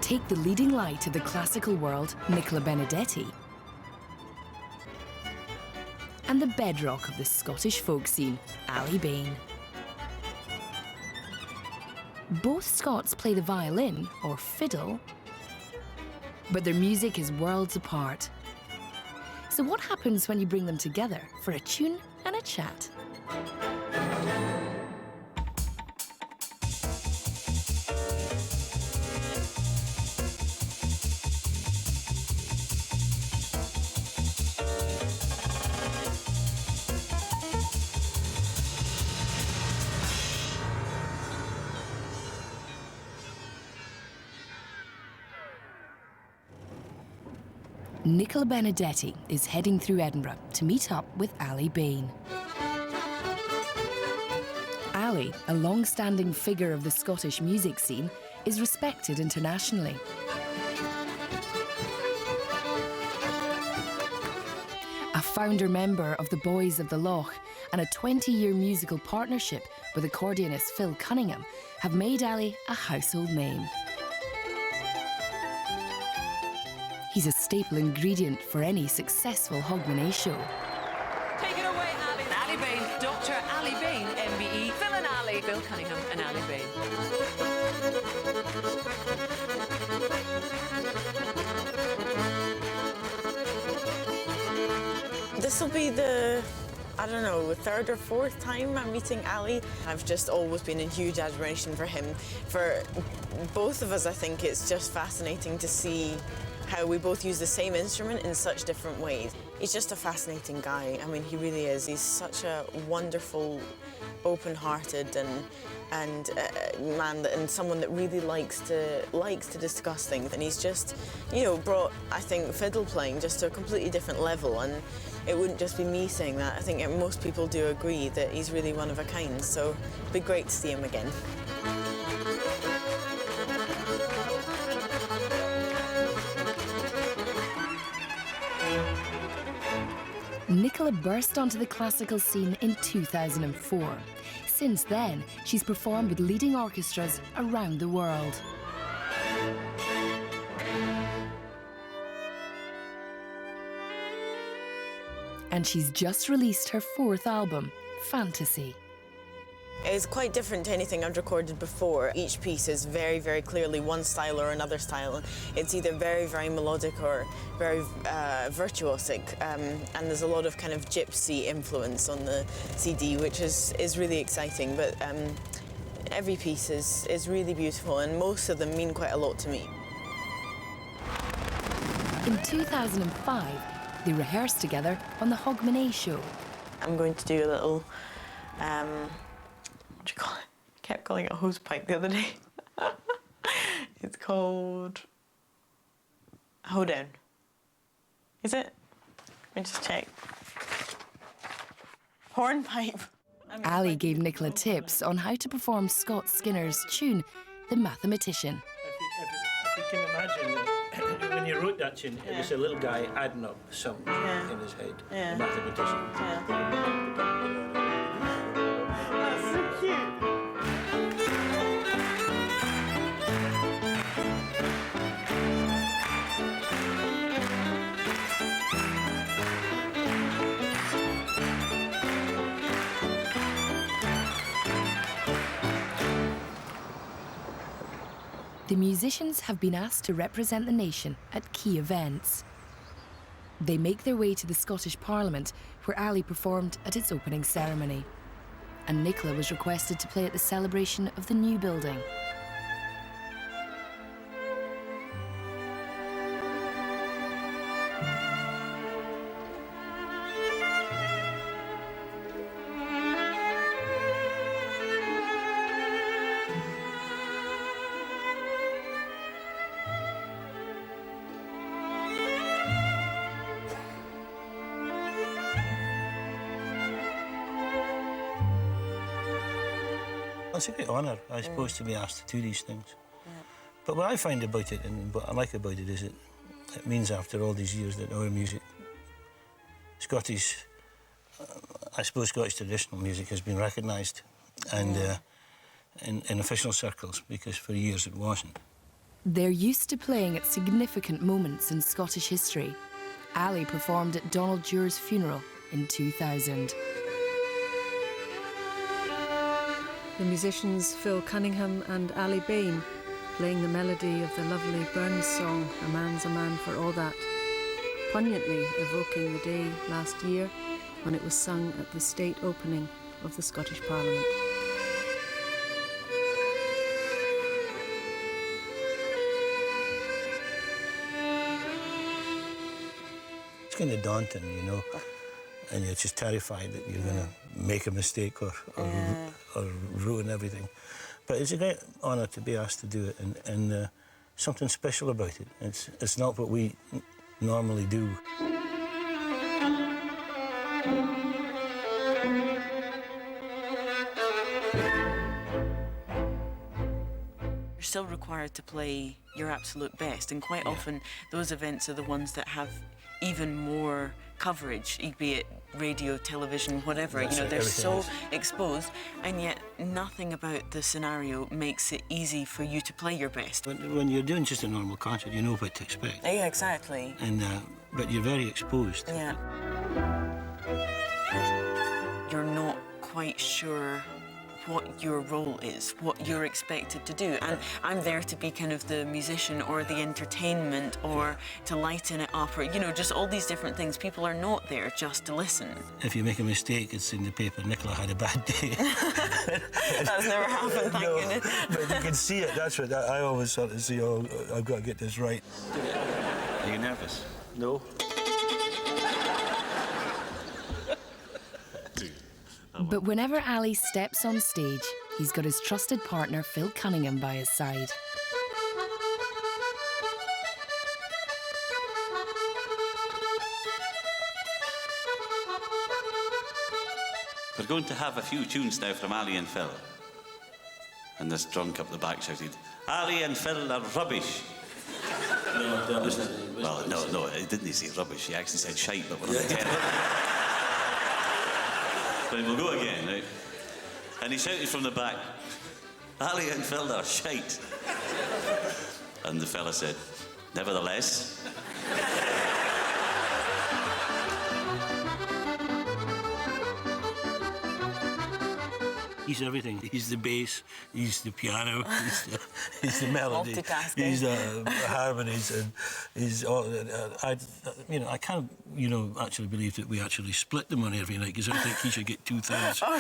Take the leading light of the classical world, Nicola Benedetti, and the bedrock of the Scottish folk scene, Aly Bain. Both Scots play the violin, or fiddle, but their music is worlds apart. So what happens when you bring them together for a tune and a chat? Nicola Benedetti is heading through Edinburgh to meet up with Aly Bain. Aly, a long-standing figure of the Scottish music scene, is respected internationally. A founder member of the Boys of the Loch and a 20-year musical partnership with accordionist Phil Cunningham have made Aly a household name. He's a staple ingredient for any successful Hogmanay show. Take it away, Aly. Aly Bain, Dr. Aly Bain, MBE, Phil and Aly, Phil Cunningham and Aly Bain. This will be the, I don't know, third or fourth time I'm meeting Aly. I've just always been in huge admiration for him. For both of us, I think it's just fascinating to see how we both use the same instrument in such different ways. He's just a fascinating guy. I mean, he really is. He's such a wonderful, open-hearted and man, and someone that really likes to discuss things. And he's just, you know, brought, I think, fiddle playing just to a completely different level. And it wouldn't just be me saying that. I think most people do agree that he's really one of a kind. So it'd be great to see him again. Nicola burst onto the classical scene in 2004. Since then, she's performed with leading orchestras around the world. And she's just released her fourth album, Fantasy. It's quite different to anything I've recorded before. Each piece is very, very clearly one style or another style. It's either very, very melodic or very virtuosic. And there's a lot of kind of gypsy influence on the CD, which is really exciting. But every piece is really beautiful, and most of them mean quite a lot to me. In 2005, they rehearsed together on the Hogmanay show. I'm going to do a little, what do you call it? I kept calling it a hose pipe the other day. It's called Hoedown. Is it? Let me just check. Hornpipe. Aly gave Nicola tips on how to perform Scott Skinner's tune, The Mathematician. If you can imagine, when you wrote that tune, it was a little guy adding up something in his head, the mathematician. That's so cute. The musicians have been asked to represent the nation at key events. They make their way to the Scottish Parliament, where Aly performed at its opening ceremony. And Nicola was requested to play at the celebration of the new building. It's a great honour, I suppose, to be asked to do these things. Yeah. But what I find about it, and what I like about it, is it means after all these years that our music, Scottish, I suppose Scottish traditional music has been recognised and in official circles, because for years it wasn't. They're used to playing at significant moments in Scottish history. Aly performed at Donald Dure's funeral in 2000. The musicians Phil Cunningham and Aly Bain playing the melody of the lovely Burns song, A Man's a Man for All That, poignantly evoking the day last year when it was sung at the state opening of the Scottish Parliament. It's kind of daunting, you know, and you're just terrified that you're going to make a mistake or ruin everything. But it's a great honour to be asked to do it, and something special about it. It's not what we normally do. You're still required to play your absolute best, and quite often those events are the ones that have even more coverage, be it radio, television, whatever. That's you know, it, they're so everything exposed, and yet nothing about the scenario makes it easy for you to play your best. When you're doing just a normal concert, you know what to expect. Yeah, exactly. And but you're very exposed. Yeah. You're not quite sure what your role is, what you're expected to do. And I'm there to be kind of the musician or the entertainment or to lighten it up or, you know, just all these different things. People are not there just to listen. If you make a mistake, it's in the paper, Nicola had a bad day. That's never happened, thank goodness. But you can see it, that's what I always sort of see, oh, I've got to get this right. Are you nervous? No. But whenever Aly steps on stage, he's got his trusted partner Phil Cunningham by his side. We're going to have a few tunes now from Aly and Phil. And this drunk up the back shouted, Aly and Phil are rubbish. No, he didn't say rubbish, he actually said shite, but we're not going to tell it. But we'll go again, right? And he shouted from the back, Aly and Phil are shite. And the fella said, nevertheless. He's everything. He's the bass, he's the piano, he's the melody, he's the harmonies, and he's all. I can't, actually believe that we actually split the money every night, because I think he should get 2/3. Oh,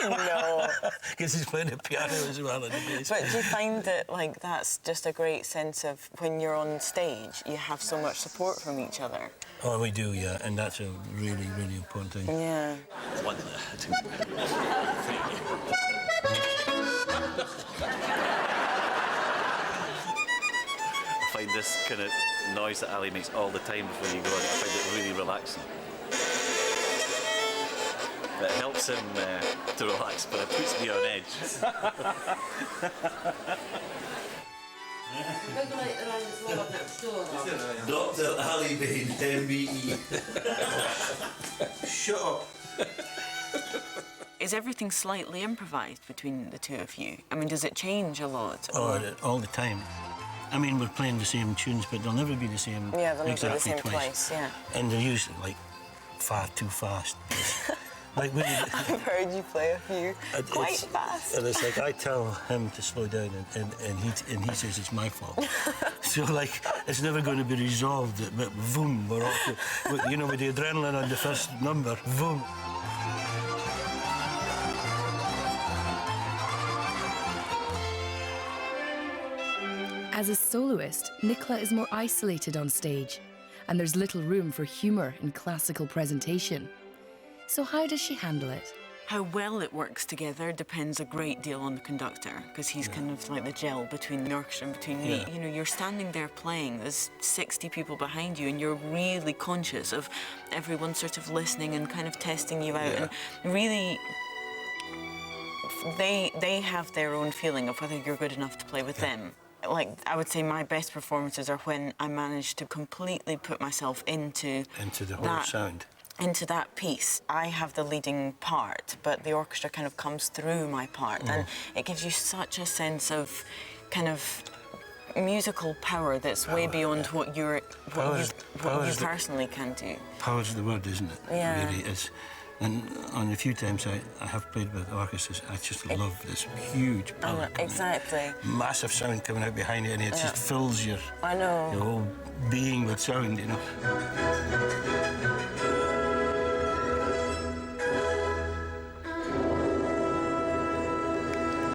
no. Because he's playing the piano as well and the bass. But do you find that, like, that's just a great sense of when you're on stage, you have so much support from each other? Oh, we do, yeah, and that's a really, really important thing. Yeah. 1, 2, 3. I find this kind of noise that Aly makes all the time before you go on, I find it really relaxing. It helps him to relax, but it puts me on edge. Dr. Aly Bain, MBE. Shut up. Is everything slightly improvised between the two of you? I mean, does it change a lot? Oh, all the time. I mean, we're playing the same tunes, but they'll never be the same. Yeah, they'll never exactly be the same twice. yeah. And they're usually, like, far too fast. Like when I've heard you play a few quite fast. And it's like I tell him to slow down, and he says it's my fault. So like it's never going to be resolved. But boom, we're off. With the adrenaline on the first number, boom. As a soloist, Nicola is more isolated on stage, and there's little room for humour in classical presentation. So how does she handle it? How well it works together depends a great deal on the conductor, because he's kind of like the gel between the orchestra and between me. You know, you're standing there playing, there's 60 people behind you, and you're really conscious of everyone sort of listening and kind of testing you out. And really, they have their own feeling of whether you're good enough to play with them. Like, I would say my best performances are when I manage to completely put myself into the whole sound. Into that piece. I have the leading part, but the orchestra kind of comes through my part, and it gives you such a sense of kind of musical power that's way beyond what you personally can do. Power's the word, isn't it? Yeah. It really is. And on the few times I have played with orchestras, I just love this huge power. Exactly. Massive sound coming out behind it, and it just fills your I know. whole being with sound, you know.